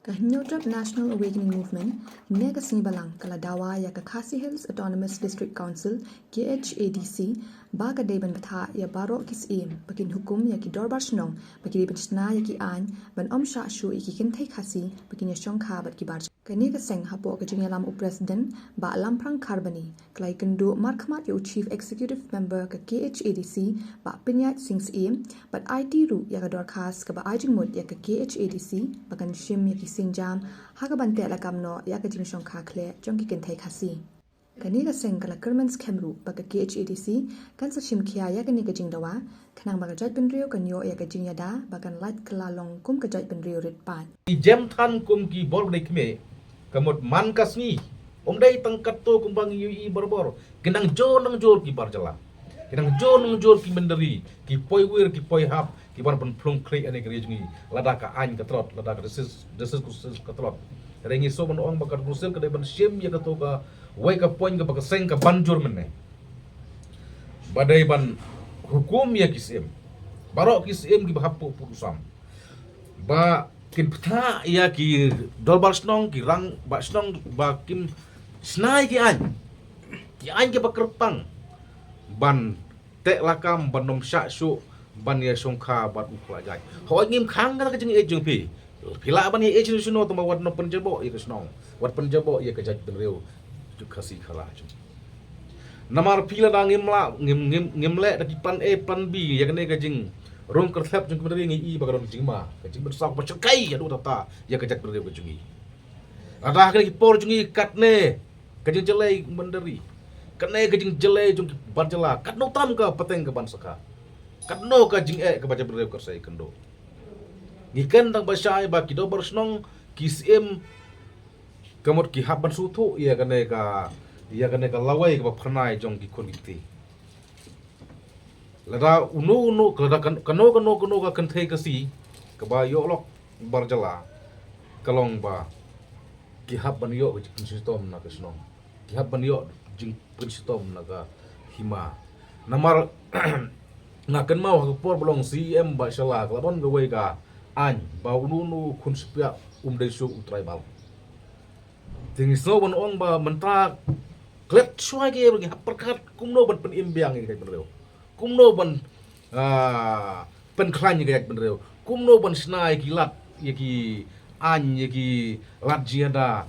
Kahinyodrop National Awakening Movement, Nega Sinibalang, Kaladawa, Yaka Khasi Hills Autonomous District Council, KHADC, Baga Deban Batha, Ya Baro Kis Aim, Bakin Hukum, Yaki Dorbar Shnong, Bakiri Bajna, Yaki An, Ban Om Sha Shu, Iki Kintai Khasi, Bakin Yashong Ka, Bat Kibarj. Kanega Seng Hapo Kajinyalam President, Ba Lamprang Karbani, Klai Kandu Markmat Yo Chief Executive Member Ka KHADC, Ba Pinyat Sings Aim, But IT Ru Yaka Dorkas, Ka Ba Ajing Mut Yaka KHADC, Bakan Shim Yaki Singjam, Hagabante Lakamno, Yaka Jimshong Kakle, Jonki Kintai Khasi. Kanega Seng Kala Kermans Kemru, Baka KHADC, Kansa Shim Kia Yaka Nika Jingdawa, Kanang Bagajat Benrio Kanyo Yaka Jingyada, Bakan Light Kalalong Kum Kajat Benrio Ritpan. Jam Tan Kum Ki Bor Dekme. Kamot man kasni omdai tangkat to kumbang yui borbor kenang jo nang jor ki barjala kenang jo nang jor ki menderi ki poi wir ki poi hap ki bar ban plung kri ane gri jungi lada ka an ka trot lada ka desis kusis ka trot rengi so ban ong bakar kusil ka de ban shem ya ka to ka wai ka poin ka baka seng ka banjur menne badai ban hukum ya kisim barok kisim ki bahap putusam ba kin peta ya ki dolbar snong ki rang ba snong ba kim snai ki an ki bakerpang ban te lakam ban nom sha shu ban ya songkha bat ukla jai ho ngim khang ka jing e jing pi phila ban e jing suno to wat no penjabo ya snong wat penjabo ya ka jaj benreu ju khasi khala ju namar phila da ngim le da ki pan a plan b ya ne ka jing rong kertap jung kemudian ngi bagaron jingma kecing bersak bercekai adu tata ya kejak berdiri kejungi ada kali por jungi katne kejing jelai menderi katne kejing jelai jung barjala katno tam ka peteng ke bansaka katno ka jing ke baca berdiri kersai kendo ngiken tang basai ba kido bersnong kisim kamot ki haban sutu ya kane ka lawai ka pernai jong ki koniti lada unu kada kano ka kentai kasi ke ba yo lok barjala kalong ba kihab ban yo ke pensistom na kesno kihab ban yo jing pensistom na ka hima namar na kan mau ha por bolong CM ba shala kalabon ga wei ga an ba unu kun spia dei su tribal ting so bon ong ba mentra klet swai ge bagi perkat kumno ban pen imbiang ge benreu kumno ban pen klan ye benreu kumno ban snai ki lat ye ki an ye ki lat jiada